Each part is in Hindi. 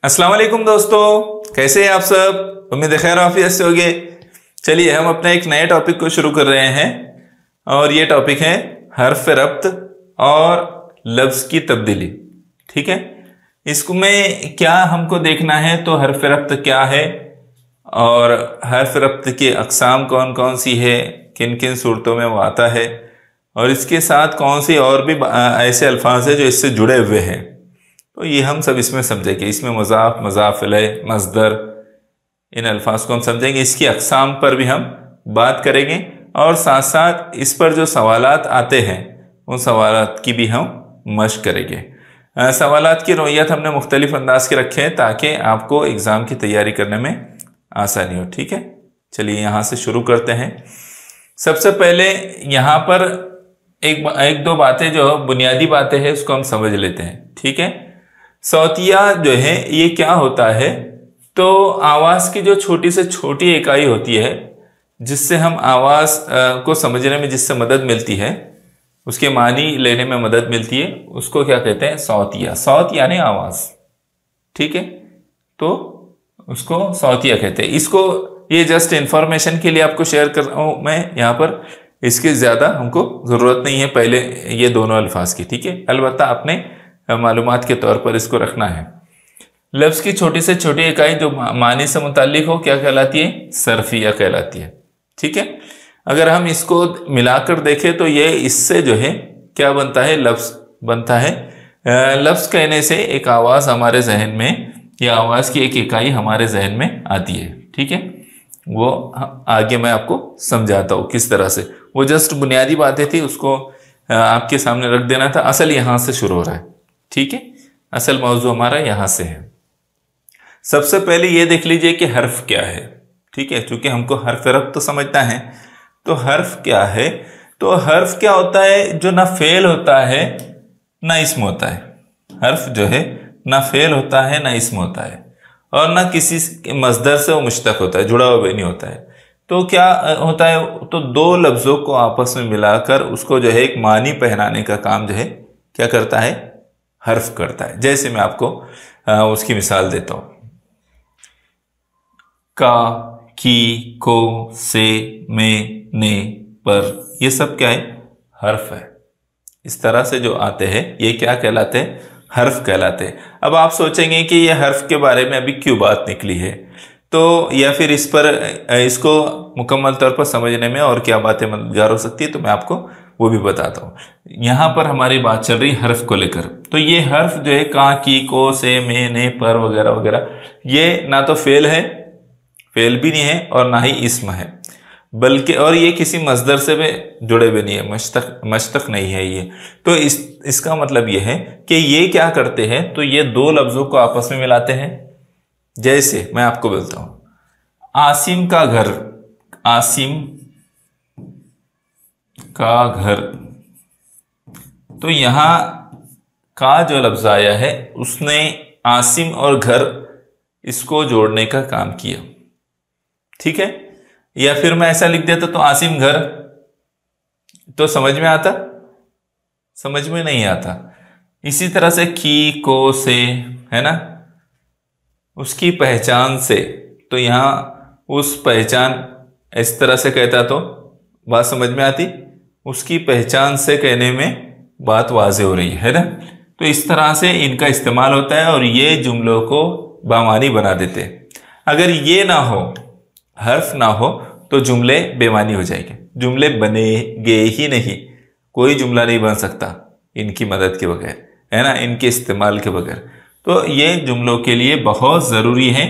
अस्सलाम वालेकुम दोस्तों, कैसे हैं आप सब। उम्मीद है खैर आफियत से होंगे। चलिए हम अपना एक नए टॉपिक को शुरू कर रहे हैं और ये टॉपिक है हर्फ रब्त और लफ्ज की तब्दीली। ठीक है, इसको में क्या हमको देखना है तो हर्फ रब्त क्या है और हर्फ रब्त की अक़साम कौन कौन सी है, किन किन सूरतों में वो आता है और इसके साथ कौन सी और भी ऐसे अल्फाज है जो इससे जुड़े हुए हैं। तो ये हम सब इसमें समझेंगे। इसमें मज़ाफ, मज़ाफ इलैह, मस्दर, इन अल्फाज को हम समझेंगे। इसकी अक़साम पर भी हम बात करेंगे और साथ साथ इस पर जो सवालात आते हैं उन सवालात की भी हम मश्क करेंगे। सवालात की नौइयत हमने मुख्तलिफ अंदाज के रखे हैं ताकि आपको एग्ज़ाम की तैयारी करने में आसानी हो। ठीक है, चलिए यहाँ से शुरू करते हैं। सबसे पहले यहाँ पर एक दो बातें जो बुनियादी बातें हैं उसको हम समझ लेते हैं। ठीक है, सौतिया जो है ये क्या होता है, तो आवाज़ की जो छोटी से छोटी इकाई होती है जिससे हम आवाज़ को समझने में जिससे मदद मिलती है, उसके मानी लेने में मदद मिलती है, उसको क्या कहते हैं, सौतिया। सौत यानी आवाज़। ठीक है, तो उसको सौतिया कहते हैं। इसको ये जस्ट इंफॉर्मेशन के लिए आपको शेयर कर रहा हूँ मैं यहाँ पर, इसकी ज़्यादा हमको ज़रूरत नहीं है पहले ये दोनों अल्फाज की। ठीक है, अलबत्ता आपने मालूमात के तौर पर इसको रखना है। लफ्ज़ की छोटी से छोटी इकाई जो मानी से मुताल्लिक हो क्या कहलाती है, सरफिया कहलाती है। ठीक है, अगर हम इसको मिलाकर देखें तो ये इससे जो है क्या बनता है, लफ्ज़ बनता है। लफ्ज़ कहने से एक आवाज़ हमारे जहन में या आवाज़ की एक इकाई हमारे जहन में आती है। ठीक है, वो आगे मैं आपको समझाता हूँ किस तरह से। वो जस्ट बुनियादी बातें थी, उसको आपके सामने रख देना था। असल यहाँ से शुरू हो रहा है। ठीक है, असल मौजू हमारा यहाँ से है। सबसे पहले ये देख लीजिए कि हर्फ क्या है। ठीक है, चूंकि हमको हर्फ रब्त तो समझना है, तो हर्फ क्या है। तो हर्फ क्या होता है, जो ना फेल होता है ना इस्म होता है। हर्फ जो है ना फेल होता है ना इस्म होता है और ना किसी मस्दर से वो मुश्तक होता है, जुड़ा हुआ भी नहीं होता है। तो क्या होता है, तो दो लफ्ज़ों को आपस में मिलाकर उसको जो है एक मानी पहनाने का काम जो है क्या करता है, हर्फ करता है। जैसे मैं आपको उसकी मिसाल देता हूं, का, की, को, से, में, ने, पर, ये सब क्या है, हर्फ है। इस तरह से जो आते हैं ये क्या कहलाते हैं, हर्फ कहलाते हैं। अब आप सोचेंगे कि ये हर्फ के बारे में अभी क्यों बात निकली है, तो या फिर इस पर इसको मुकम्मल तौर पर समझने में और क्या बातें मददगार हो सकती है, तो मैं आपको वो भी बताता हूँ। यहाँ पर हमारी बात चल रही हर्फ को लेकर। तो ये हर्फ जो है का, की, को, से, में, ने, पर वगैरह वगैरह, ये ना तो फेल है, फेल भी नहीं है और ना ही इस्म है, बल्कि और ये किसी मस्दर से भी जुड़े भी नहीं है, मश्तक नहीं है ये। तो इसका मतलब ये है कि ये क्या करते हैं, तो ये दो लफ्ज़ों को आपस में मिलाते हैं। जैसे मैं आपको बोलता हूं, आसिम का घर, आसिम का घर, तो यहां का जो लफ्ज आया है उसने आसिम और घर इसको जोड़ने का काम किया। ठीक है, या फिर मैं ऐसा लिख देता तो आसिम घर, तो समझ में आता, समझ में नहीं आता। इसी तरह से की, को, से, है ना, उसकी पहचान से, तो यहां उस पहचान इस तरह से कहता तो बात समझ में आती, उसकी पहचान से कहने में बात वाज़ेह हो रही है ना। तो इस तरह से इनका इस्तेमाल होता है और ये जुमलों को बामानी बना देते हैं। अगर ये ना हो, हर्फ ना हो, तो जुमले बेमानी हो जाएंगे, जुमले बनेंगे ही नहीं। कोई जुमला नहीं बन सकता इनकी मदद के बगैर, है ना, इनके इस्तेमाल के बगैर। तो ये जुमलों के लिए बहुत ज़रूरी है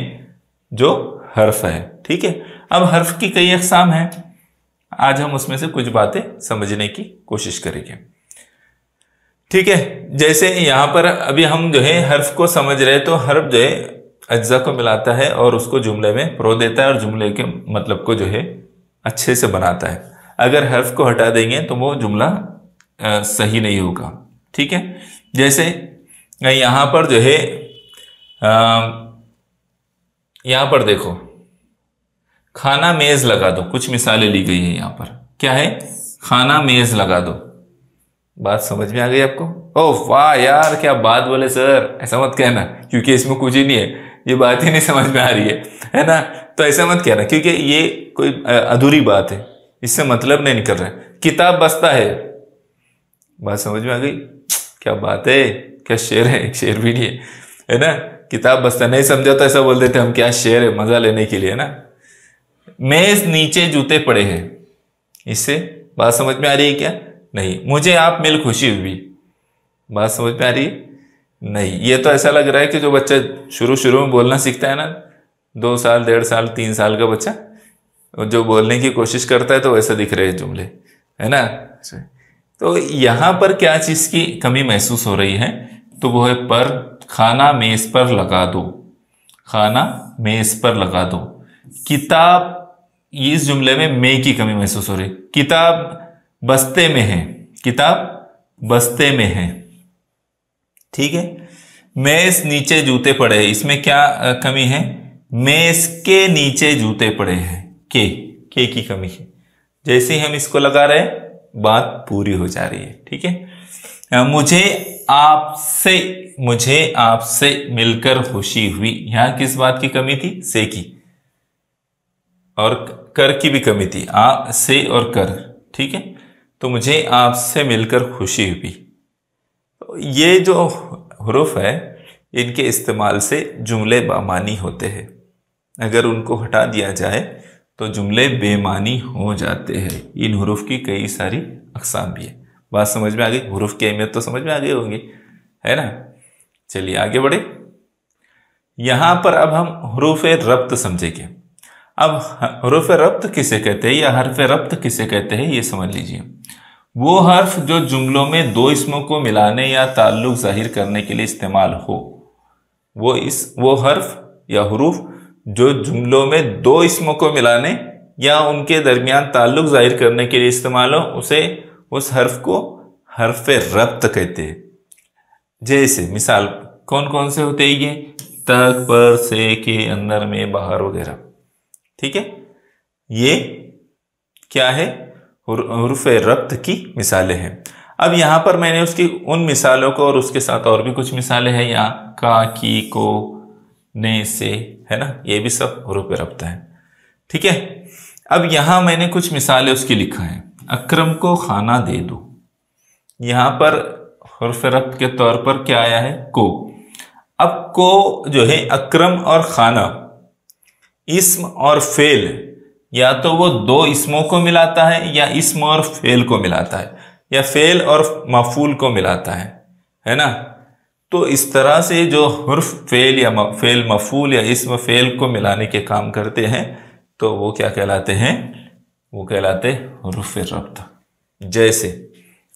जो हर्फ है। ठीक है, अब हर्फ की कई अक़साम हैं, आज हम उसमें से कुछ बातें समझने की कोशिश करेंगे। ठीक है, जैसे यहाँ पर अभी हम जो है हर्फ को समझ रहे हैं, तो हर्फ जो है अज्जा को मिलाता है और उसको जुमले में परो देता है और जुमले के मतलब को जो है अच्छे से बनाता है। अगर हर्फ को हटा देंगे तो वो जुमला सही नहीं होगा। ठीक है, जैसे यहाँ पर जो है यहाँ पर देखो, खाना मेज लगा दो, कुछ मिसालें ली गई है यहाँ पर। क्या है, खाना मेज लगा दो। बात समझ में आ गई आपको? ओह वाह यार क्या बात बोले सर, ऐसा मत कहना क्योंकि इसमें कुछ ही नहीं है, ये बात ही नहीं समझ में आ रही है ना। तो ऐसा मत कहना क्योंकि ये कोई अधूरी बात है, इससे मतलब नहीं निकल रहा है। किताब बस्ता है, बात समझ में आ गई? क्या बात है, क्या शेर है, एक शेर भी नहीं है ना। किताब बस्ता नहीं समझा तो ऐसा बोल देते हम क्या शेर है, मजा लेने के लिए ना। मेज नीचे जूते पड़े हैं, इससे बात समझ में आ रही है क्या? नहीं। मुझे आप मिल खुशी हुई, बात समझ में आ रही है? नहीं। ये तो ऐसा लग रहा है कि जो बच्चा शुरू में बोलना सीखता है ना, 2 साल 1.5 साल 3 साल का बच्चा जो बोलने की कोशिश करता है, तो वैसे दिख रहे हैं जुमले, है ना। तो यहां पर क्या चीज की कमी महसूस हो रही है, तो वो है पर। खाना मेज पर लगा दो, खाना मेज पर लगा दो। किताब, इस जुमले में में की कमी महसूस हो रही। किताब बस्ते में है, किताब बस्ते में है, ठीक है। मेज नीचे जूते पड़े हैं, इसमें क्या कमी है? मेज के नीचे जूते पड़े हैं, के की कमी है। जैसे ही हम इसको लगा रहे हैं बात पूरी हो जा रही है, ठीक है। मुझे आपसे मिलकर खुशी हुई, यहां किस बात की कमी थी? से की, और कर की भी कमी थी, आ से और कर, ठीक है। तो मुझे आपसे मिलकर खुशी हुई। तो ये जो हुरूफ है, इनके इस्तेमाल से जुमले बामानी होते हैं। अगर उनको हटा दिया जाए तो जुमले बेमानी हो जाते हैं। इन हुरूफ की कई सारी अक़साम भी है। बात समझ में आ गई? हुरूफ की अहमियत तो समझ में आ गई होंगी, है ना। चलिए आगे बढ़े। यहां पर अब हम हुरूफ रब्त समझेंगे। अब हुरूफ रब्त किसे कहते हैं या हर्फ रब्त किसे कहते हैं, ये समझ लीजिए। वो हर्फ जो जुमलों में 2 इसमों को मिलाने या ताल्लुक जाहिर करने के लिए इस्तेमाल हो। वो हर्फ या हुरूफ जो जुमलों में 2 इसमों को मिलाने या उनके दरमियान ताल्लुक जाहिर करने के लिए इस्तेमाल हो, उसे उस हर्फ को हर्फ रब्त कहते हैं। जैसे मिसाल कौन कौन से होते हैं ये? तक, पर, से, के, अंदर, में, बाहर वगैरह, ठीक है। ये क्या है? हुरूफ रब्त की मिसालें हैं। अब यहां पर मैंने उसकी उन मिसालों को और उसके साथ और भी कुछ मिसालें हैं, यहाँ का, की, को, ने, से, है ना। ये भी सब हुरूफ रब्त है, ठीक है। अब यहां मैंने कुछ मिसालें उसकी लिखा है। अकरम को खाना दे दो, यहां पर हुरूफ रब्त के तौर पर क्या आया है? को। अब को जो है अकरम और खाना, इस्म और फेल, या तो वो 2 इसमों को मिलाता है या इस्म और फेल को मिलाता है, या फेल और मफूल को मिलाता है ना। तो इस तरह से जो हुर्फ फेल या फेल मफूल या इस्म फेल को मिलाने के काम करते हैं, तो वो क्या कहलाते हैं? वो कहलाते हुरूफ रब्त। जैसे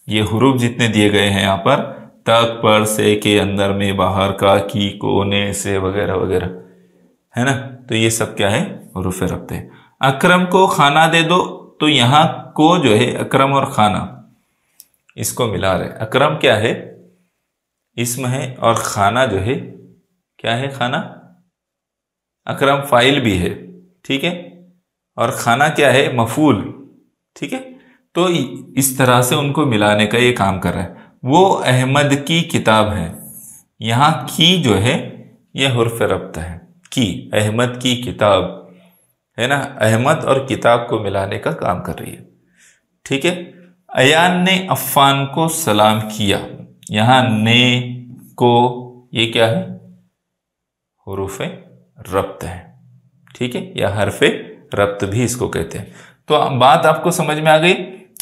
ये हुरूफ जितने दिए गए हैं यहाँ पर, तक, पर, से, के, अंदर, में, बाहर, का, की, को, ने, से वगैरह वगैरह, है ना। तो ये सब क्या है? हुरूफ रब्त है। अकरम को खाना दे दो, तो यहां को जो है अकरम और खाना इसको मिला रहे। अकरम क्या है? इस्म है, और खाना जो है क्या है? खाना। अकरम फाइल भी है, ठीक है, और खाना क्या है? मफूल, ठीक है। तो इस तरह से उनको मिलाने का ये काम कर रहा है। वो अहमद की किताब है, यहां की जो है यह हुर्फ रब्त है। की, अहमद की किताब, है ना। अहमद और किताब को मिलाने का काम कर रही है, ठीक है। अयान ने अफ़ान को सलाम किया, यहां ने, को, ये क्या है? हुरूफ रब्त है, ठीक है, या हर्फ रब्त भी इसको कहते हैं। तो बात आपको समझ में आ गई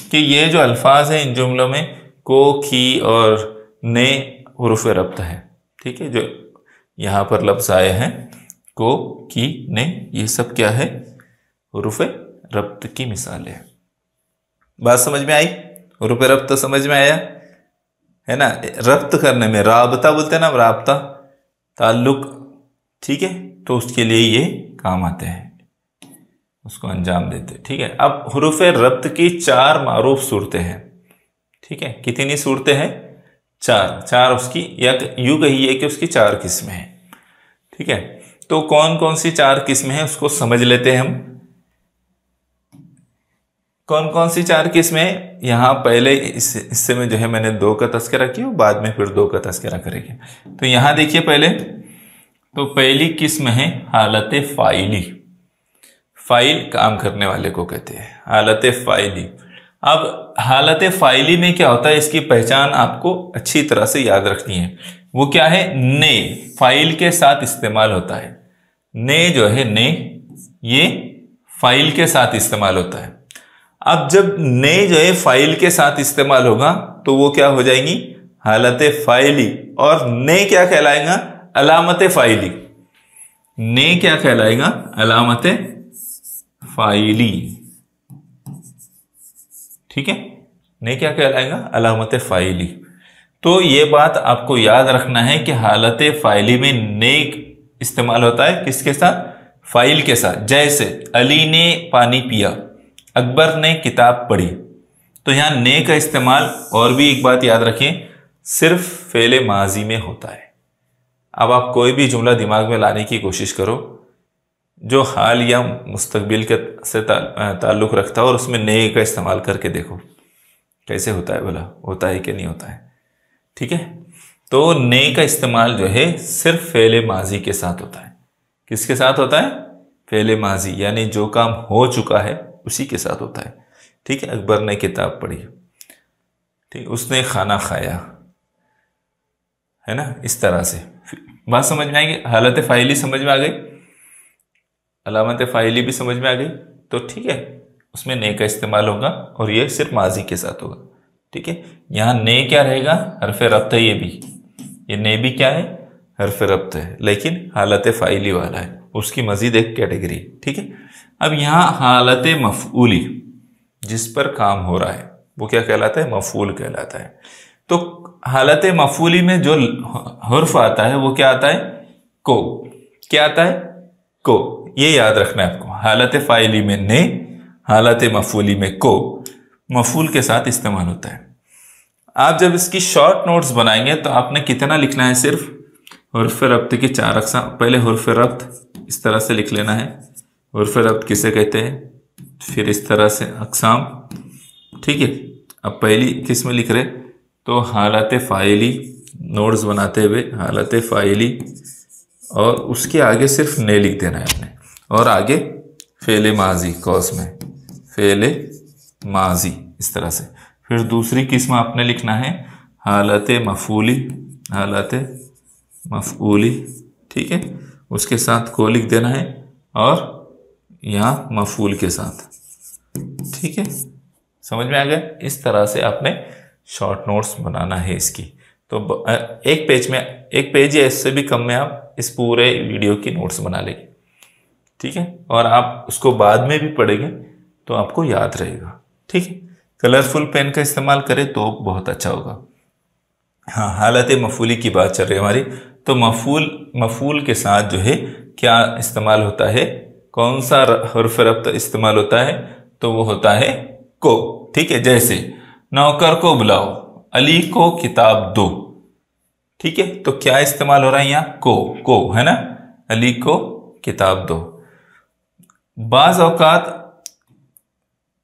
कि ये जो अल्फाज हैं इन जुमलों में को, की और ने हुरूफ रब्त है, ठीक है। जो यहां पर लफ्ज आए हैं को, की, ने, ये सब क्या है? हुरूफ रब्त की मिसाल है। बात समझ में आई? हुरूफ रब्त समझ में आया, है ना। रब्त करने में राबता बोलते हैं ना, राबता, ताल्लुक, ठीक है। तो उसके लिए ये काम आते हैं, उसको अंजाम देते, ठीक है। अब हुरूफ रब्त की 4 मारूफ सूरतें हैं, ठीक है। कितनी सूरतें हैं? 4 उसकी, या यूं कहिए कि उसकी 4 किस्में हैं, ठीक है। तो कौन कौन सी 4 किस्में हैं उसको समझ लेते हैं हम। कौन कौन सी 4 किस्में? यहाँ पहले इस हिस्से में जो है मैंने 2 का तस्करा किया, बाद में फिर 2 का तस्करा करेंगे। तो यहाँ देखिए पहले, तो पहली किस्म है हालत फाइली। फाइल काम करने वाले को कहते हैं हालत फाइली। अब हालत फाइली में क्या होता है, इसकी पहचान आपको अच्छी तरह से याद रखनी है। वो क्या है? ने फाइल के साथ इस्तेमाल होता है। ने जो है, ने ये फाइल के साथ इस्तेमाल होता है। अब जब ने जो है फाइल के साथ इस्तेमाल होगा तो वो क्या हो जाएंगी? हालत फाइली। और ने क्या कहलाएगा? अलामत फाइली। ने क्या कहलाएगा? अलामत फाइली। ठीक है, ने क्या कहलाएगा? अलामत फाइली। तो ये बात आपको याद रखना है कि हालत फाइली में ने इस्तेमाल होता है किसके साथ? फाइल के साथ। जैसे अली ने पानी पिया, अकबर ने किताब पढ़ी। तो यहां ने का इस्तेमाल, और भी एक बात याद रखें, सिर्फ फेले माजी में होता है। अब आप कोई भी जुमला दिमाग में लाने की कोशिश करो जो हाल या मुस्तकबिल के से ताल्लुक रखता है और उसमें ने का इस्तेमाल करके देखो कैसे होता है, भला होता है कि नहीं होता है। ठीक है, तो ने का इस्तेमाल जो है सिर्फ फेले माजी के साथ होता है। किसके साथ होता है? फेले माजी, यानी जो काम हो चुका है उसी के साथ होता है। ठीक है, अकबर ने किताब पढ़ी, ठीक, उसने खाना खाया, है ना, इस तरह से बात समझ में आएगी। हालत फाइली समझ में आ गई, अलामत फाइली भी समझ में आ गई। तो ठीक है, उसमें ने का इस्तेमाल होगा और ये सिर्फ माजी के साथ होगा। ठीक है, यहां ने क्या रहेगा? हरफ रब्त है। ये भी, ये ने भी क्या है? हरफ रब्त है, लेकिन हालत फाइली वाला है, उसकी मजीद एक कैटेगरी। ठीक है, अब यहां हालत मफऊली, जिस पर काम हो रहा है वो क्या कहलाता है? मफूल कहलाता है। तो हालत मफूली में जो हर्फ आता है वो क्या आता है? को। क्या आता है? को। ये याद रखना है आपको। हालत फाइली में ने, हालत मफूली में को, मफूल के साथ इस्तेमाल होता है। आप जब इसकी शॉर्ट नोट्स बनाएंगे तो आपने कितना लिखना है? सिर्फ हुर्फ रब्त की 4 अक़साम। पहले हुर्फ रब्त इस तरह से लिख लेना है, हुर्फ रब्त किसे कहते हैं, फिर इस तरह से अक़साम। ठीक है, अब पहली किस्म लिख रहे तो हालत फाइली, नोट्स बनाते हुए हालत फाइली, और उसके आगे सिर्फ ने लिख देना है आपने, और आगे फेले माजी कौस में, फेले माजी, इस तरह से। फिर दूसरी किस्म आपने लिखना है हालत मफूली, हालत मफऊली। ठीक है, उसके साथ को लिख देना है और यहाँ मफूल के साथ। ठीक है, समझ में आ गया? इस तरह से आपने शॉर्ट नोट्स बनाना है इसकी। तो एक पेज में, एक पेज या इससे भी कम में आप इस पूरे वीडियो की नोट्स बना लेंगे। ठीक है, और आप उसको बाद में भी पढ़ेंगे तो आपको याद रहेगा। ठीक है, कलरफुल पेन का इस्तेमाल करें तो बहुत अच्छा होगा। हाँ, हालत मफूली की बात चल रही है हमारी। तो मफूल के साथ जो है क्या इस्तेमाल होता है? कौन सा हर्फ रब्त इस्तेमाल होता है? तो वो होता है को। ठीक है, जैसे नौकर को बुलाओ, अली को किताब दो। ठीक है, तो क्या इस्तेमाल हो रहा है यहाँ? को है ना, अली को किताब दो। बाज औकात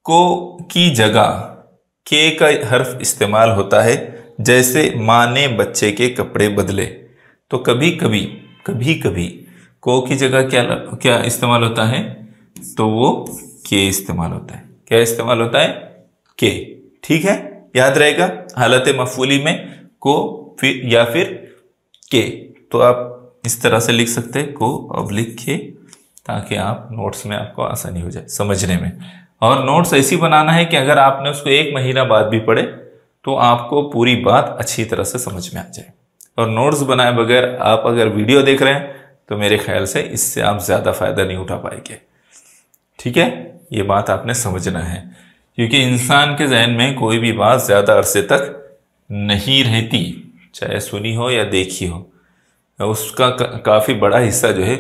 को की जगह के का हर्फ इस्तेमाल होता है, जैसे माँ ने बच्चे के कपड़े बदले। तो कभी कभी को की जगह क्या इस्तेमाल होता है? तो वो के इस्तेमाल होता है। क्या इस्तेमाल होता है? के। ठीक है, याद रहेगा। हालत मफूली में को फिर या फिर के। तो आप इस तरह से लिख सकते हैं, को अब लिख के, ताकि आप नोट्स में आपको आसानी हो जाए समझने में। और नोट्स ऐसी बनाना है कि अगर आपने उसको 1 महीना बाद भी पढ़े तो आपको पूरी बात अच्छी तरह से समझ में आ जाए। और नोट्स बनाए बगैर आप अगर वीडियो देख रहे हैं तो मेरे ख्याल से इससे आप ज़्यादा फायदा नहीं उठा पाएंगे। ठीक है, ये बात आपने समझना है, क्योंकि इंसान के जहन में कोई भी बात ज़्यादा अरसे तक नहीं रहती, चाहे सुनी हो या देखी हो। उसका काफ़ी बड़ा हिस्सा जो है,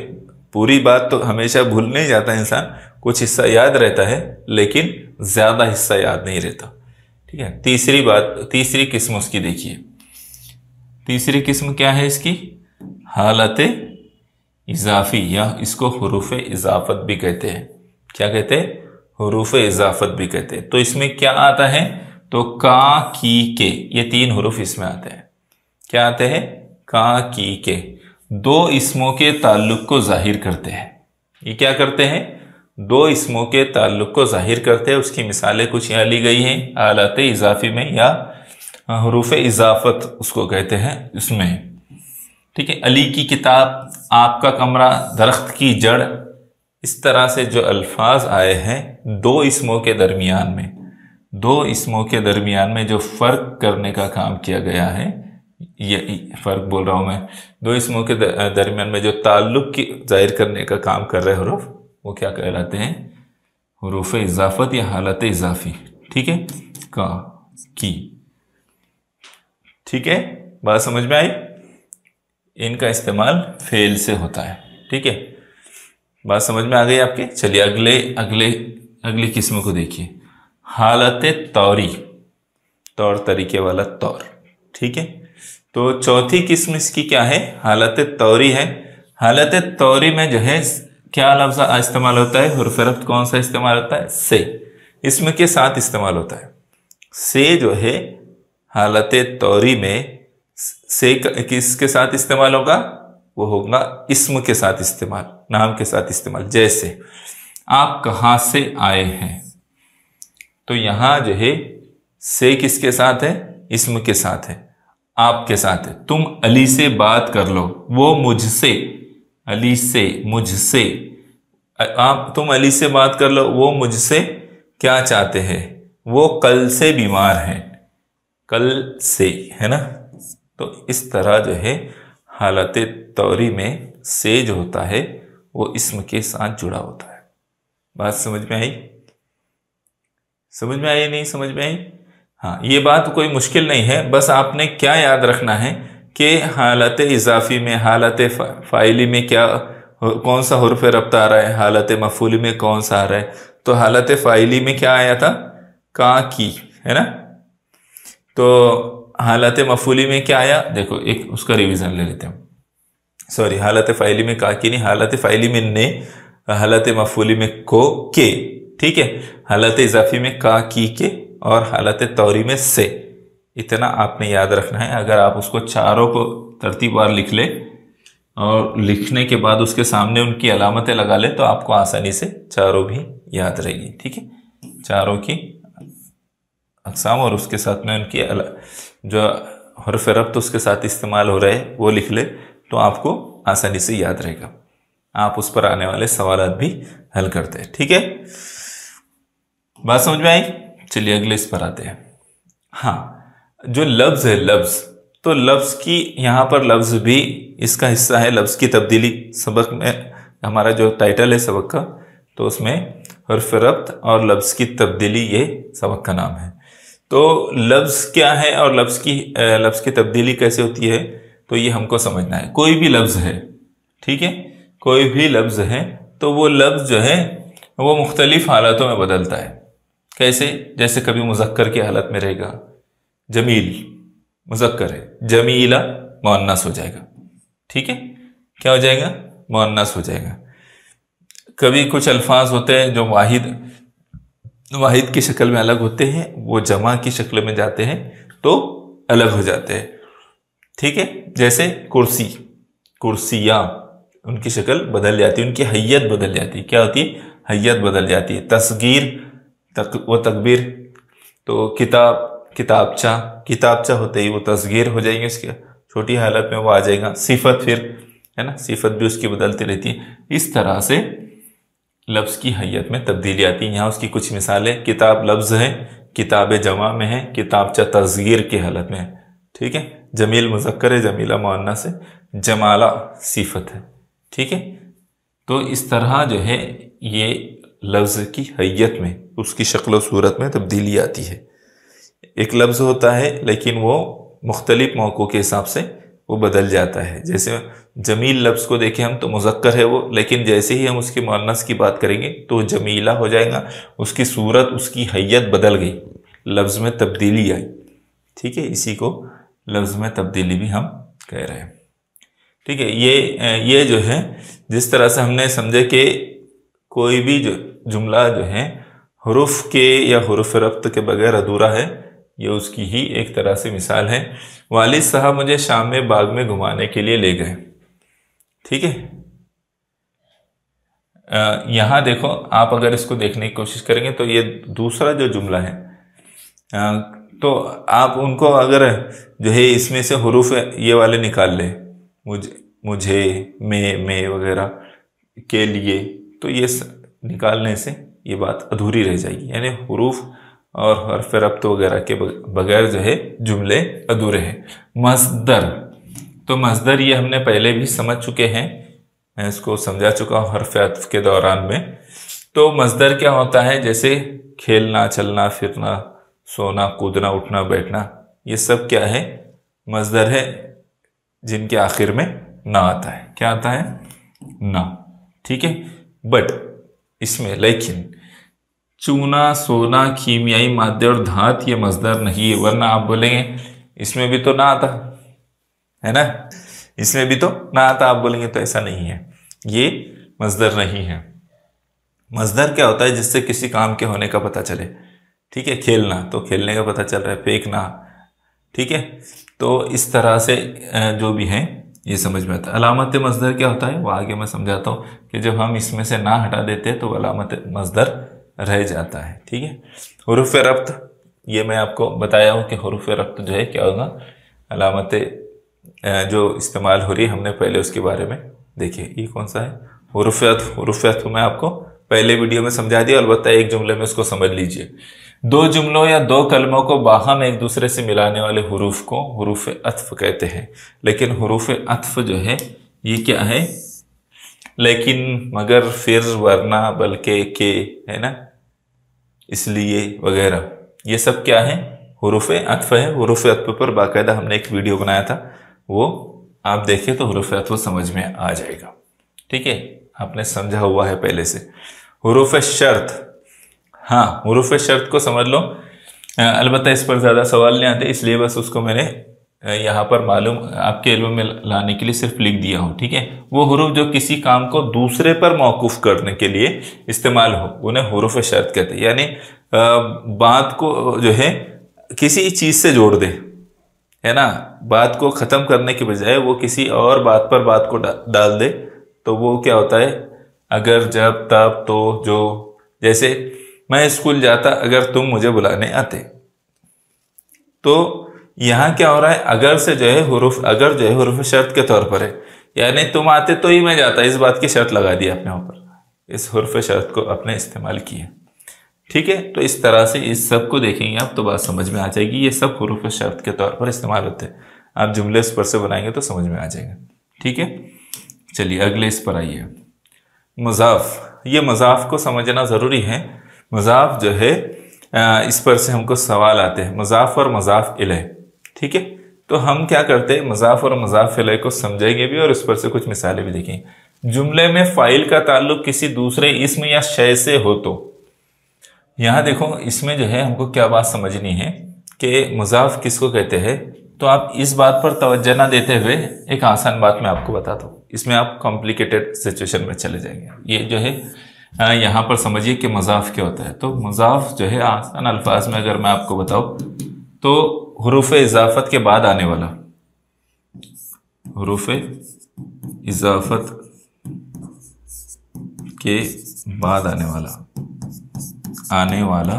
पूरी बात तो हमेशा भूल नहीं जाता इंसान, कुछ हिस्सा याद रहता है लेकिन ज़्यादा हिस्सा याद नहीं रहता। ठीक है, तीसरी किस्म उसकी देखिए। तीसरी किस्म क्या है इसकी? हालत इजाफी, या इसको हुरूफ इजाफत भी कहते हैं। क्या कहते हैं? हुरूफ इजाफत भी कहते हैं। तो इसमें क्या आता है, तो का, की, के, ये 3 हुरूफ इसमें आते हैं। क्या आते हैं, का, की, के, 2 इसमों के ताल्लुक को जाहिर करते हैं। ये क्या करते हैं, 2 इसमों के ताल्लुक को जाहिर करते हैं। उसकी मिसालें कुछ यहाँ ली गई हैं हालत इजाफी में, या हुरूफ इजाफत उसको कहते हैं इसमें। ठीक है, अली की किताब, आपका कमरा, दरख्त की जड़, इस तरह से जो अल्फाज आए हैं 2 इसमों के दरमियान में, 2 इसमों के दरमियान में जो फ़र्क करने का काम किया गया है, ये फ़र्क बोल रहा हूँ मैं, 2 इसमों के दरमियान में जो ताल्लुक की जाहिर करने का काम कर रहे हुरूफ, वो क्या कहलाते हैं, हुरूफ इजाफत या हालत इजाफी। ठीक है, का, की। ठीक है, बात समझ में आई। इनका इस्तेमाल फेल से होता है। ठीक है, बात समझ में आ गई आपके। चलिए अगली किस्म को देखिए, हालत तौरी, तौर तरीके वाला तौर। ठीक है, तो चौथी किस्म इसकी क्या है, हालत तौरी है। हालत तौरी में जो है क्या लफ्ज़ इस्तेमाल होता है, हुर्फ़ रफ़्त कौन सा इस्तेमाल होता है, से, इसम के साथ इस्तेमाल होता है। से जो है हालत तौरी में से किसके साथ इस्तेमाल होगा, वो होगा इस्म के साथ इस्तेमाल, नाम के साथ इस्तेमाल। जैसे आप कहाँ से आए हैं, तो यहां जो है से किसके साथ है, इस्म के साथ है, आपके साथ है। तुम अली से बात कर लो, वो मुझसे, अली से, मुझसे, तुम अली से बात कर लो, वो मुझसे क्या चाहते हैं, वो कल से बीमार है, कल से, है ना। तो इस तरह जो है हालत तौरी में से जो होता है वो इस्म के साथ जुड़ा होता है। बात समझ में आई, समझ में आई, नहीं समझ में आई। हाँ, ये बात कोई मुश्किल नहीं है, बस आपने क्या याद रखना है कि हालत इजाफी में, हालत फ़ाइली में क्या, कौन सा हुर्फ़ रब्त आ रहा है, हालत मफ़ूली में कौन सा आ रहा है। तो हालत फ़ाइली में क्या आया था, का, की, है ना। तो हालत मफ़ूली में क्या आया, देखो एक उसका रिवीजन ले लेते हैं। सॉरी, हालत फ़ाइली में का, की नहीं, हालत फ़ाइली में ने, हालत मफ़ूली में को, के। ठीक है, हालत इजाफी में का, की, के, और हालत तौरी में से। इतना आपने याद रखना है। अगर आप उसको चारों को तरतीबवार लिख ले और लिखने के बाद उसके सामने उनकी अलामतें लगा ले, तो आपको आसानी से चारों भी याद रहेगी। ठीक है, चारों की अक़साम और उसके साथ में उनकी जो हुर्फ़ रब्त उसके साथ इस्तेमाल हो रहे हैं वो लिख ले, तो आपको आसानी से याद रहेगा। आप उस पर आने वाले सवालात भी हल करते हैं। ठीक है, बात समझ में आई। चलिए अगले इस पर आते हैं। हाँ, जो लफ्ज़ है, लफ्ज़, तो लफ्ज़ की यहाँ पर लफ्ज़ भी इसका हिस्सा है, लफ्ज़ की तब्दीली। सबक में हमारा जो टाइटल है सबक का, तो उसमें हुर्फ़ रब्त और लफ्ज़ की तब्दीली, ये सबक का नाम है। तो लफ्ज़ क्या है और लफ्ज़ की तब्दीली कैसे होती है, तो ये हमको समझना है। कोई भी लफ्ज़ है, ठीक है, कोई भी लफ्ज़ है, तो वो लफ्ज़ जो है वो मुख्तलिफ हालातों में बदलता है। कैसे, जैसे कभी मुज़क्कर की हालत में रहेगा, जमील मुज़क्कर है, जमीला मुअन्नस हो जाएगा। ठीक है, क्या हो जाएगा, मुअन्नस हो जाएगा। कभी कुछ अल्फाज होते हैं जो वाहिद की शक्ल में अलग होते हैं, वो जमा की शक्ल में जाते हैं तो अलग हो जाते हैं। ठीक है, जैसे कुर्सी, कुर्सिया, उनकी शक्ल बदल जाती है, उनकी हैयत बदल जाती है। क्या होती है, हैयत बदल जाती है। तस्गीर, वो तकबीर। तो किताब, किताबचा, किताबचा होते ही वो तस्गीर हो जाएंगे, उसके छोटी हालत में वो आ जाएगा। सिफत, फिर है ना, सिफत भी उसकी बदलती रहती है। इस तरह से लफ्ज़ की हैयत में तब्दीली आती है। यहाँ उसकी कुछ मिसालें, किताब लफ्ज़ है, किताब जमा में है, किताबचा तस्गीर की हालत में है। ठीक है, जमील मुज़क्कर है, जमीला मुअन्नस है, जमाला सिफत है। ठीक है, तो इस तरह जो है ये लफ्ज़ की हैयत में, उसकी शक्ल और सूरत में तब्दीली आती है। एक लफ्ज़ होता है लेकिन वो मुख्तलिफ मौक़ों के हिसाब से वो बदल जाता है। जैसे जमील लफ्ज़ को देखें हम, तो मुज़क्कर है वो, लेकिन जैसे ही हम उसकी मुअन्नस की बात करेंगे तो जमीला हो जाएगा। उसकी सूरत, उसकी हैयत बदल गई, लफ्ज़ में तब्दीली आई। ठीक है, इसी को लफ्ज़ में तब्दीली भी हम कह रहे हैं। ठीक है, ये जो है, जिस तरह से हमने समझे कि कोई भी जो जुमला जो है हुरूफ के या हुरूफ रब्त के बगैर अधूरा है, ये उसकी ही एक तरह से मिसाल है। वालिद साहब मुझे शाम में बाग में घुमाने के लिए ले गए। ठीक है, यहाँ देखो, आप अगर इसको देखने की कोशिश करेंगे तो ये दूसरा जो जुमला है, तो आप उनको अगर जो है इसमें से हुरूफ ये वाले निकाल ले, मुझे, मैं वगैरह के लिए, तो ये निकालने से ये बात अधूरी रह जाएगी। यानी हुरूफ और हर्फ रब्त वगैरह के बगैर जो है जुमले अधूरे हैं। मस्दर, तो मस्दर ये हमने पहले भी समझ चुके हैं, मैं इसको समझा चुका हूँ हर्फ अत्फ के दौरान में। तो मस्दर क्या होता है, जैसे खेलना, चलना फिरना, सोना, कूदना, उठना, बैठना, ये सब क्या है, मस्दर है जिनके आखिर में ना आता है। क्या आता है? ना। ठीक है, बट इसमें लेकिन चूना, सोना, कीमियाई मादे और धात ये मस्दर नहीं है, वरना आप बोलेंगे इसमें भी तो ना आता है ना, इसमें भी तो ना आता, आप बोलेंगे तो ऐसा नहीं है, ये मस्दर नहीं है। मस्दर क्या होता है, जिससे किसी काम के होने का पता चले। ठीक है, खेलना तो खेलने का पता चल रहा है, फेंकना, ठीक है, तो इस तरह से जो भी है ये समझ में आता है। अलामत मस्दर क्या होता है, वो आगे मैं समझाता हूँ कि जब हम इसमें से ना हटा देते हैं तो अलामत मस्दर रह जाता है। ठीक है, हुरूफ रब्त, ये मैं आपको बताया हूँ कि हुरूफ रब्त जो है क्या होगा, अलामत जो इस्तेमाल हो रही है, हमने पहले उसके बारे में देखिए। ये कौन सा है? हुरूफ अत्फ। हुरूफ अत्फ मैं आपको पहले वीडियो में समझा दिया, अलबत्ता एक जुमले में उसको समझ लीजिए। दो जुमलों या दो कलमों को बाहम एक दूसरे से मिलाने वाले हुरूफ को हुरूफ अत्फ कहते हैं। लेकिन हुरूफ अत्फ जो है ये क्या है, लेकिन, मगर, फिर, वरना, बल्कि, के, है ना, इसलिए वगैरह, ये सब क्या है, हुरूफ अत्फ है। हुरूफ अत्फ पर बाकायदा हमने एक वीडियो बनाया था, वो आप देखें तो हुरूफ अत्फ समझ में आ जाएगा। ठीक है, आपने समझा हुआ है पहले से। हुरूफ शर्त, हाँ, हुरूफ शर्त को समझ लो, अलबत्ता इस पर ज़्यादा सवाल नहीं आते, इसलिए बस उसको मैंने यहाँ पर मालूम आपके इल्म में लाने के लिए सिर्फ लिख दिया हूँ। ठीक है, वो हुरूफ जो किसी काम को दूसरे पर मौकूफ करने के लिए इस्तेमाल हो, उन्हें हुरूफ शर्त कहते हैं। यानी बात को जो है किसी चीज़ से जोड़ दे, है ना, बात को ख़त्म करने के बजाय वो किसी और बात पर बात को डाल दे, तो वो क्या होता है, अगर, जब, तब, तो, जो। जैसे मैं स्कूल जाता अगर तुम मुझे बुलाने आते, तो यहाँ क्या हो रहा है, अगर से जो है हुरूफ, अगर जो है हुरूफ शर्त के तौर पर है, यानी तुम आते तो ही मैं जाता, इस बात की शर्त लगा दी अपने ऊपर, इस हुरूफ शर्त को अपने इस्तेमाल किए। ठीक है, तो इस तरह से इस सब को देखेंगे आप तो बात समझ में आ जाएगी। ये सब हुरूफ शर्त के तौर पर इस्तेमाल होते हैं, आप जुमले इस पर से बनाएंगे तो समझ में आ जाएगा। ठीक है, चलिए अगले इस पर आइए। मज़ाफ, ये मज़ाफ को समझना ज़रूरी है। मज़ाफ जो है इस पर से हमको सवाल आते हैं, मज़ाफ और मज़ाफ इलैह। ठीक है, तो हम क्या करते हैं, मज़ाफ और मज़ाफ इलैह को समझेंगे भी और इस पर से कुछ मिसालें भी देखेंगे। जुमले में फ़ाइल का ताल्लुक किसी दूसरे इस्म या शय से हो तो, यहाँ देखो इसमें जो है हमको क्या बात समझनी है कि मुज़ाफ किसको कहते हैं। तो आप इस बात पर तवज्जो ना देते हुए एक आसान बात मैं आपको बताता हूँ, इसमें आप कॉम्प्लिकेटेड सिचुएशन में चले जाएंगे। ये जो है यहाँ पर समझिए कि मज़ाफ क्या होता है। तो मज़ाफ जो है आसान अल्फाज में अगर मैं आपको बताऊँ तो हुरूफ इजाफत के बाद आने वाला, हुरूफ इजाफत के बाद आने वाला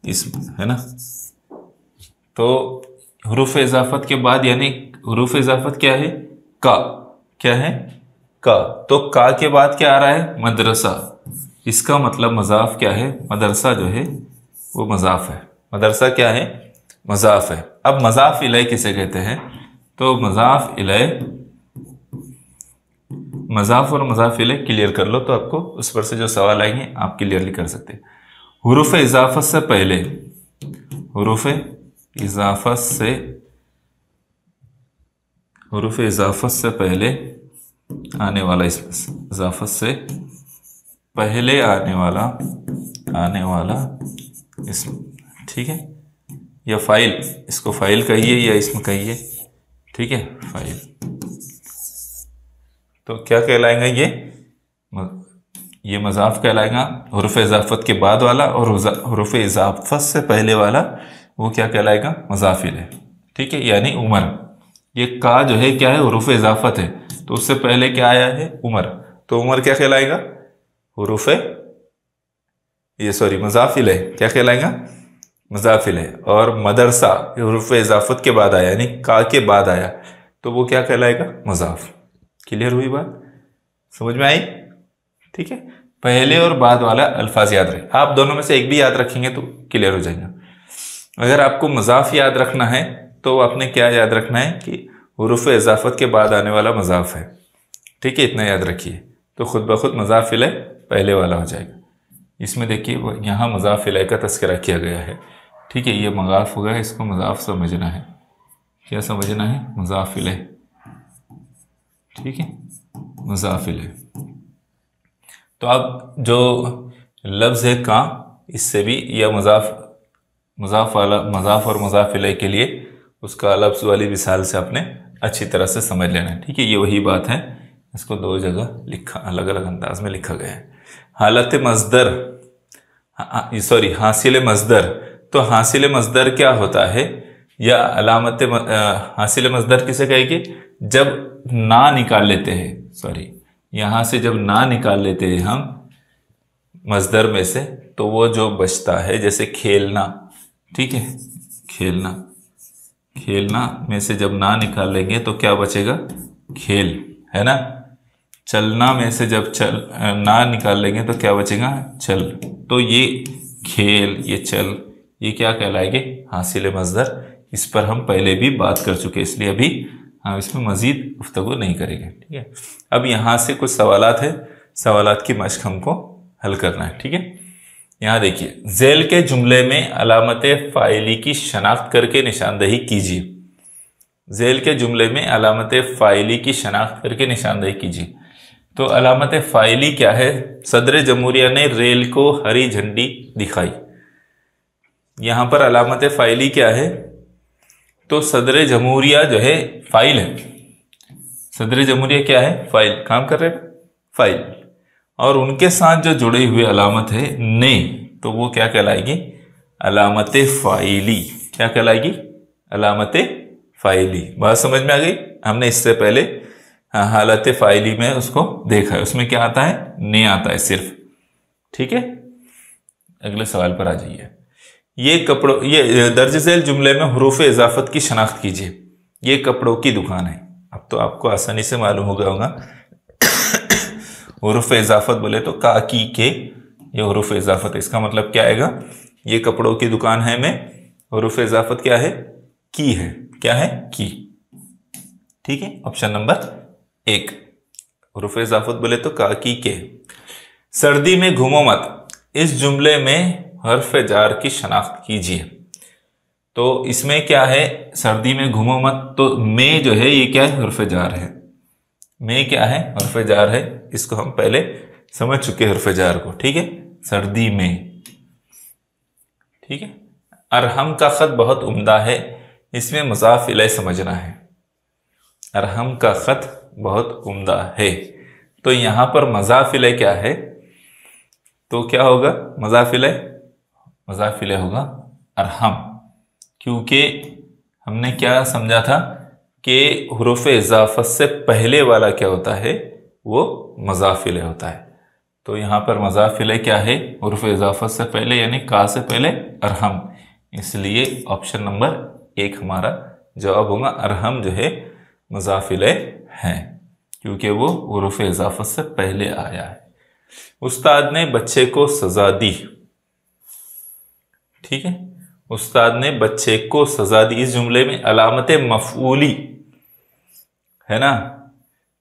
इसम है ना। तो हुरूफ इजाफत के बाद, यानी हुरूफ इजाफत क्या है, का, क्या है, का। तो का के बाद क्या आ रहा है, मदरसा। इसका मतलब मज़ाफ क्या है, मदरसा जो है वो मज़ाफ है। मदरसा क्या है, मज़ाफ है। अब मज़ाफ इलैह किसे कहते हैं, तो मज़ाफ इलैह, मज़ाफ और मज़ाफ इलैह क्लियर कर लो तो आपको उस पर से जो सवाल आएंगे आप क्लियरली कर सकते हैं। हुरूफ इजाफत से पहले, हुरूफ इजाफत से, हुरूफ इजाफत से पहले आने वाला, इसमें इजाफत से पहले आने वाला इसमें, ठीक है, या फाइल, इसको फाइल कहिए या इसम कहिए, ठीक है, फाइल। तो क्या कहलाएंगे ये, ये मज़ाफ कहलाएगा। हुरूफ इजाफत के बाद वाला और हुरूफ इजाफत से पहले वाला वो क्या कहलाएगा? मज़ाफ इलैह। ठीक है, यानी उमर। ये का जो है क्या है? हुरूफ इजाफत है, तो उससे पहले क्या आया है? उमर। तो उमर क्या कहलाएगा? हुरूफ मज़ाफ इलैह क्या कहलाएगा? मज़ाफ इलैह। और मदरसा हुरूफ इजाफत के बाद आया, यानी का के बाद आया, तो वो क्या कहलाएगा? मज़ाफ। क्लियर हुई बात? समझ में आई? ठीक है, पहले और बाद वाला अल्फाज याद रहे। आप दोनों में से एक भी याद रखेंगे तो क्लियर हो जाएगा। अगर आपको मज़ाफ याद रखना है तो आपने क्या याद रखना है कि हुरूफ इजाफत के बाद आने वाला मज़ाफ है। ठीक है, इतना याद रखिए, तो खुद ब खुद मज़ाफ इलैह पहले वाला हो जाएगा। इसमें देखिए यहाँ मज़ाफ इलैह का तस्करा किया गया है। ठीक है, ये मज़ाफ हो गया, इसको मज़ाफ समझना है। क्या समझना है? मज़ाफ इलैह। ठीक है, मज़ाफ इलैह। तो अब जो लफ्ज़ है का, इससे भी या मज़ाफ और मज़ाफ इलैह के लिए उसका लफ्ज़ वाली मिसाल से आपने अच्छी तरह से समझ लेना है। ठीक है, ये वही बात है, इसको दो जगह लिखा, अलग अलग अंदाज में लिखा गया है। हालत मज़दर, हासिल मज़दर। तो हासिल मज़दर क्या होता है, या अलामत हासिल मज़दर किसे कहेगी? जब ना निकाल लेते हैं, यहाँ से जब ना निकाल लेते हैं हम मज़दर में से, तो वो जो बचता है, जैसे खेलना। ठीक है, खेलना में से जब ना निकाल लेंगे तो क्या बचेगा? खेल, है ना। चलना में से जब ना निकाल लेंगे तो क्या बचेगा? चल। तो ये खेल, ये चल, ये क्या कहलाएंगे? हासिल मज़दर। इस पर हम पहले भी बात कर चुके, इसलिए अभी हम इसमें मज़ीद गुफ्तगू नहीं करेंगे। ठीक है, अब यहाँ से कुछ सवालात है, सवालात की मश्क हमको हल करना है। ठीक है, यहाँ देखिए, ज़ैल के जुमले में अलामत फ़ाइली की शनाख्त करके निशानदही कीजिए। ज़ैल के जुमले में अलामत फ़ाइली की शनाख्त करके निशानदही कीजिए। तो अलामत फ़ाइली क्या है? सदर जमहूरिया ने रेल को हरी झंडी दिखाई। यहाँ पर अलामत फ़ाइली क्या है? तो सदर जमहूरिया जो है फ़ाइल है। सदर जमहूरिया क्या है? फ़ाइल, काम कर रहे हैं फ़ाइल। और उनके साथ जो जुड़ी हुई अलामत है ने, तो वो क्या कहलाएगी? अलामत फ़ाइली। क्या कहलाएगी? अलामत फ़ाइली। बात समझ में आ गई? हमने इससे पहले हालत फ़ाइली में उसको देखा है, उसमें क्या आता है? ने आता है सिर्फ। ठीक है, अगले सवाल पर आ जाइए। ये दर्ज झेल जुमले में हुरूफ इजाफत की शनाख्त कीजिए। ये कपड़ों की दुकान है। अब तो आपको आसानी से मालूम हो गया होगा, हुरूफ इजाफत बोले तो का, की, के, ये हुरूफ इजाफत है। इसका मतलब क्या आएगा? ये कपड़ों की दुकान है में हुरूफ इजाफत क्या है? की है। क्या है? की। ठीक है, ऑप्शन नंबर 1। हुरूफ इजाफत बोले तो का, की, के। सर्दी में घूमो मत, इस जुमले में हर्फ जार की शनाख्त कीजिए। तो इसमें क्या है? सर्दी में घूमो मत, तो में जो है ये क्या है? हर्फ जार है। में क्या है? हर्फ जार है। इसको हम पहले समझ चुके हर्फ जार को। ठीक है, सर्दी में। ठीक है, अरहम का खत बहुत उम्दा है, इसमें मुज़ाफ इलैह समझना है। अरहम का खत बहुत उम्दा है, तो यहां पर मुज़ाफ इलैह क्या है? तो क्या होगा मुज़ाफ इलैह? मुज़ाफ इलैह होगा अरहम, क्योंकि हमने क्या समझा था कि हुरूफ इजाफत से पहले वाला क्या होता है? वो मुज़ाफ इलैह होता है। तो यहाँ पर मुज़ाफ इलैह क्या है? हुरूफ इजाफत से पहले, यानी का से पहले अरहम। इसलिए ऑप्शन नंबर 1 हमारा जवाब होगा। अरहम जो है मुज़ाफ इलैह है, क्योंकि वो हुरूफ इजाफत से पहले आया है। उस्ताद ने बच्चे को सजा दी। ठीक है, उस्ताद ने बच्चे को सजा दी। इस जुमले में अलामत मफऊली है ना,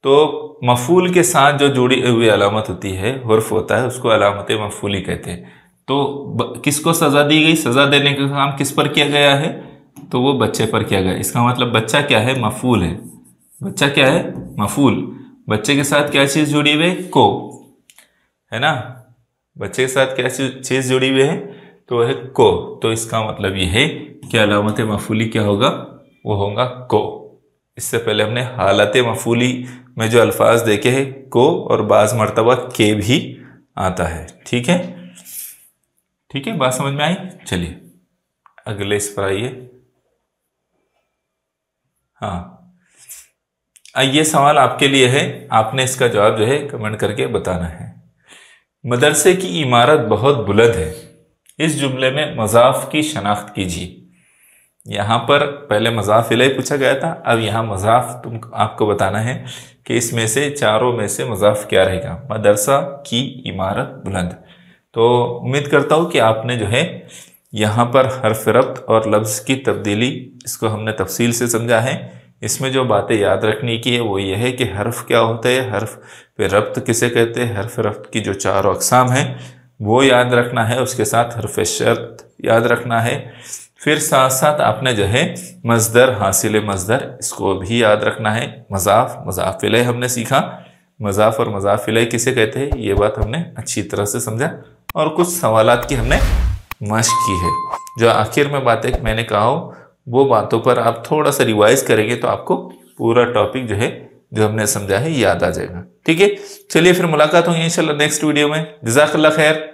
तो मफूल के साथ जो जुड़ी हुई अलामत होती है, हर्फ होता है, उसको अलामत मफूली कहते हैं। तो किसको सजा दी गई? सजा देने का काम किस पर किया गया है? तो वो बच्चे पर किया गया। इसका मतलब बच्चा क्या है? मफूल है। बच्चा क्या है? मफूल। बच्चे के साथ क्या चीज जुड़ी हुई है? को, है ना। बच्चे के साथ क्या चीज जुड़ी हुई है? तो वह है को। तो इसका मतलब ये है कि अलामत मफूली क्या होगा? वो होगा को। इससे पहले हमने हालत मफूली में जो अल्फाज देखे हैं को और बाज़ मरतबा के भी आता है। ठीक है, ठीक है, बात समझ में आई। चलिए अगले इस पर आइए। हाँ, ये सवाल आपके लिए है, आपने इसका जवाब जो है कमेंट करके बताना है। मदरसे की इमारत बहुत बुलंद है, इस जुमले में मज़ाफ की शनाख्त कीजिए। यहां पर पहले मज़ाफ इलैहि पूछा गया था, अब यहां मज़ाफ आपको बताना है कि इसमें से चारों में से मज़ाफ क्या रहेगा। मदरसा की इमारत बुलंद। तो उम्मीद करता हूं कि आपने जो है यहाँ पर हर्फ रब्त और लफ्ज़ की तब्दीली, इसको हमने तफसील से समझा है। इसमें जो बातें याद रखने की है वो ये है कि हर्फ क्या होता है, हर्फ पे रब्त किसे कहते हैं, हर्फ रब्त की जो चारों अक़साम हैं वो याद रखना है, उसके साथ हर्फ शर्त याद रखना है। फिर साथ साथ आपने जो है मज़दर, हासिल मज़दर, इसको भी याद रखना है। मज़ाफ, मज़ाफ इलैहि हमने सीखा, मज़ाफ और मज़ाफ इलैहि किसे कहते हैं ये बात हमने अच्छी तरह से समझा, और कुछ सवालात की हमने मश्क की है। जो आखिर में बातें मैंने कहा हो वो बातों पर आप थोड़ा सा रिवाइज करेंगे तो आपको पूरा टॉपिक जो है जो हमने समझा है याद आ जाएगा। ठीक है, चलिए फिर मुलाकात होगी इंशाल्लाह नेक्स्ट वीडियो में। जज़ाकल्लाह खैर।